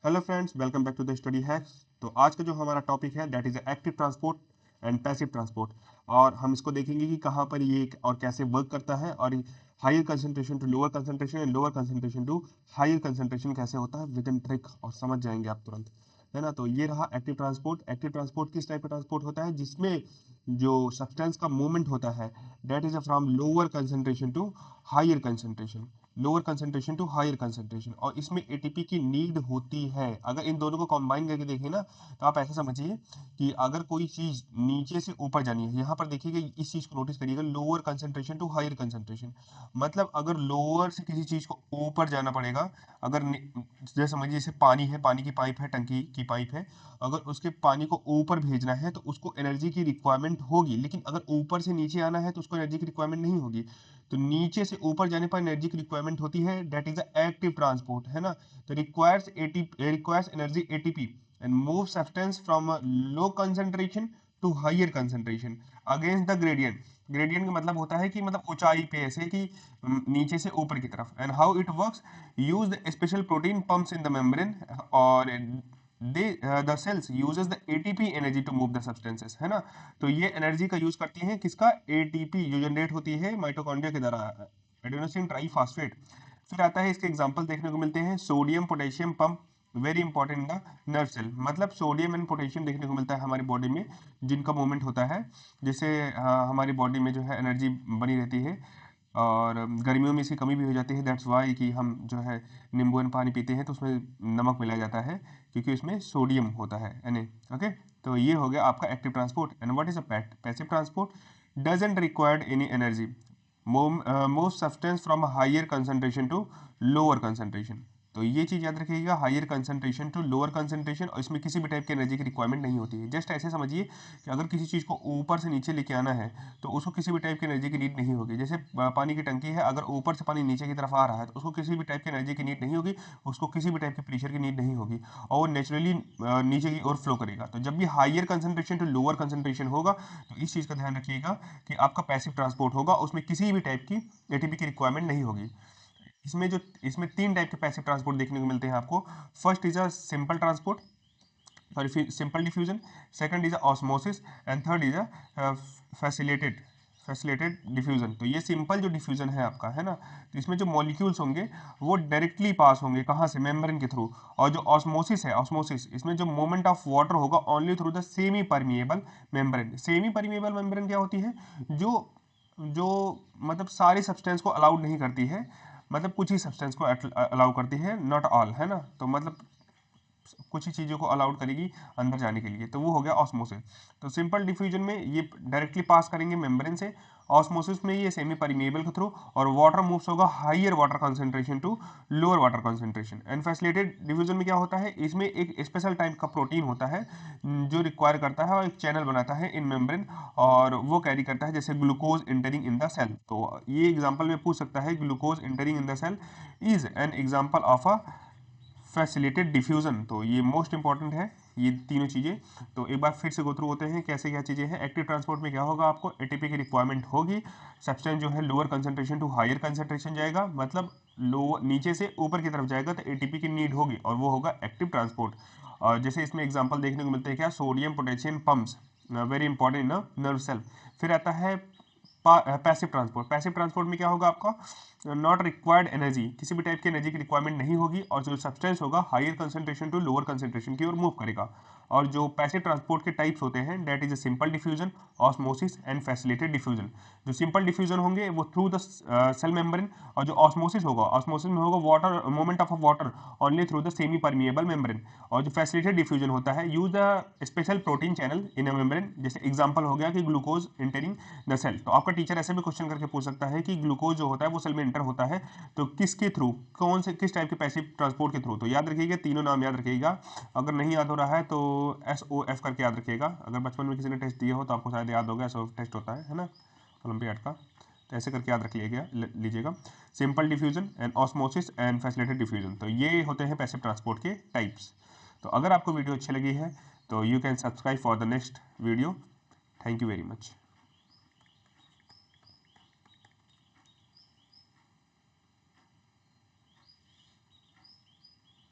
Hello friends, welcome back to the study hacks. तो आज का जो हमारा टॉपिक है that is active transport and passive transport. और हम इसको देखेंगे कि कहाँ पर ये और कैसे वर्क करता है, और higher concentration to lower concentration and lower concentration to higher concentration कैसे होता है विद इन ट्रिक, और समझ जाएंगे आप तुरंत, है ना। तो ये रहा एक्टिव ट्रांसपोर्ट। एक्टिव ट्रांसपोर्ट किस टाइप का ट्रांसपोर्ट होता है? जिसमें जो सब्सटेंस का मूवमेंट होता है that is from lower concentration to higher concentration, lower concentration to higher concentration. और इसमें एटीपी की नीड होती है। अगर इन दोनों को कंबाइन करके देखें ना, तो आप ऐसे समझिए कि अगर कोई चीज नीचे से ऊपर जानी है, यहाँ पर देखिएगा, इस चीज को नोटिस करिएगा, lower concentration to higher concentration. मतलब अगर लोअर से किसी चीज को ऊपर जाना पड़ेगा, अगर जैसे समझिए जैसे पानी है, पानी की पाइप है, टंकी की पाइप है, अगर उसके पानी को ऊपर भेजना है तो उसको एनर्जी की रिक्वायरमेंट होगी। लेकिन अगर ऊपर से नीचे आना है तो उसको एनर्जी की रिक्वायरमेंट नहीं होगी। तो नीचे से ऊपर जाने पर एनर्जी की रिक्वायरमेंट होती है, that is the active transport, है ना। तो requires energy ATP and move substance from low concentration to higher concentration against the gradient. Gradient का मतलब होता है कि मतलब ऊंचाई पे, ऐसे कि नीचे से ऊपर की तरफ। And how it works, use the special protein pumps in the membrane, और the cells uses the ATP energy to move the substances, है ना। तो ये एनर्जी का यूज करती हैं, किसका? एटीपी, जो जनरेट होती है माइटोकॉन्ड्रिया के द्वारा, एडेनोसिन ट्राइफॉस्फेट। फिर आता है इसके एग्जांपल देखने को मिलते हैं, sodium potassium pump, very important in the nerve cell. मतलब सोडियम एंड पोटेशियम देखने को मिलता है हमारी बॉडी में, जिनका मूवमेंट होता है, जिससे हमारी बॉडी में जो है एनर्जी बनी रहती है। और गर्मियों में इसकी कमी भी हो जाती है, दैट्स वाई कि हम जो है नींबू एंड पानी पीते हैं तो उसमें नमक मिलाया जाता है, क्योंकि उसमें सोडियम होता है, Na। ओके, तो ये हो गया आपका active transport. And what is a passive transport? Doesn't required any energy, move substance from higher concentration to lower concentration. तो ये चीज याद रखिएगा, higher concentration to lower concentration, और इसमें किसी भी टाइप की एनर्जी की रिक्वायरमेंट नहीं होती है। जस्ट ऐसे समझिए कि अगर किसी चीज को ऊपर से नीचे लेके आना है तो उसको किसी भी टाइप की एनर्जी की नीड नहीं होगी। जैसे पानी की टंकी है, अगर ऊपर से पानी नीचे की तरफ आ रहा है तो उसको किसी भी टाइप की एनर्जी की नीड नहीं होगी, उसको किसी भी टाइप के प्रेशर की नीड नहीं होगी, और वो नेचुरली नीचे की ओर फ्लो करेगा। तो जब भी higher concentration to lower concentration होगा, तो इस चीज का ध्यान रखिएगा कि आपका पैसिव ट्रांसपोर्ट होगा, उसमें किसी भी टाइप की एटीपी की रिक्वायरमेंट नहीं होगी। इसमें तीन टाइप के पैसिव ट्रांसपोर्ट देखने को मिलते हैं आपको। First is a simple transport, sorry simple diffusion, second is osmosis, and third is facilitated facilitated diffusion. तो ये सिंपल जो डिफ्यूजन है आपका, है ना, तो इसमें जो मॉलिक्यूल्स होंगे वो डायरेक्टली पास होंगे, कहाँ से? मेम्ब्रेन के थ्रू। और जो ऑस्मोसिस है, ऑस्मोसिस, इसमें जो मूवमेंट ऑफ वाटर होगा only through the semi permeable membrane. Semi permeable membrane क्या होती है? जो जो मतलब सारे सब्सटेंस को अलाउड नहीं करती है, मतलब कुछ ही सब्सटेंस को अलाउ करती है, नॉट ऑल, है ना। तो मतलब कुछ ही चीज़ों को अलाउड करेगी अंदर जाने के लिए, तो वो हो गया ऑस्मोसिस। तो सिंपल डिफ्यूजन में ये डायरेक्टली पास करेंगे मेम्ब्रेन से, ऑस्मोसिस में ये सेमी परमिएबल के थ्रू, और वाटर मूव्स होगा higher water concentration to lower water concentration. And facilitated diffusion में क्या होता है? इसमें एक स्पेशल टाइप का प्रोटीन होता है जो रिक्वायर करता है और एक चैनल बनाता है इन मेम्ब्रेन, और वो कैरी करता है जैसे glucose entering in the cell. तो ये एग्जांपल में पूछ सकता है, glucose entering in the cell is an example of a facilitated diffusion. तो ये मोस्ट इंपॉर्टेंट है, ये तीनों चीज़ें। तो एक बार फिर से गो थ्रू होते हैं कैसे क्या चीज़ें हैं। एक्टिव ट्रांसपोर्ट में क्या होगा? आपको एटीपी की रिक्वायरमेंट होगी, सब्सटेंस जो है lower concentration to higher concentration जाएगा, मतलब लो नीचे से ऊपर की तरफ जाएगा, तो एटीपी की नीड होगी, और वो होगा एक्टिव ट्रांसपोर्ट। और जैसे इसमें एग्जाम्पल देखने को मिलते हैं, क्या? Sodium potassium pumps, very important in nerve cell. फिर आता है पैसिव ट्रांसपोर्ट। पैसिव ट्रांसपोर्ट में क्या होगा आपका? नॉट रिक्वायर्ड एनर्जी, किसी भी टाइप की एनर्जी की रिक्वायरमेंट नहीं होगी, और जो सब्सटेंस होगा higher concentration to lower concentration की ओर मूव करेगा। और जो पैसिव ट्रांसपोर्ट के टाइप्स होते हैं that is a simple diffusion, osmosis and facilitated diffusion. जो सिंपल डिफ्यूजन होंगे वो थ्रू द सेल मेम्ब्रेन, और जो ऑस्मोसिस होगा, ऑस्मोसिस में होगा water movement of water only through the semi permeable membrane. और जो फैसिलिटेड डिफ्यूजन होता है, use the special protein channel in a membrane. जैसे एग्जांपल हो गया कि ग्लूकोज इंटरिंग द सेल। तो आपका टीचर ऐसे भी क्वेश्चन करके पूछ सकता है कि ग्लूकोज जो होता है वो सेल में इंटर होता है तो किसके थ्रू, कौन से किस टाइप के पैसिव ट्रांसपोर्ट के थ्रू? तो याद रखिएगा, तीनों नाम याद रखिएगा। अगर नहीं याद हो रहा है तो SOF करके याद रखिएगा। अगर बचपन में किसी ने टेस्ट दिया हो तो आपको शायद याद होगा, SOF टेस्ट होता है ना, ओलंपियाड का। तो ऐसे करके याद रख लीजिएगा, simple diffusion and osmosis and facilitated diffusion. तो ये होते हैं पैसिव ट्रांसपोर्ट के टाइप्स। तो अगर आपको वीडियो अच्छी लगी है तो you can subscribe for the next video. Thank you very much.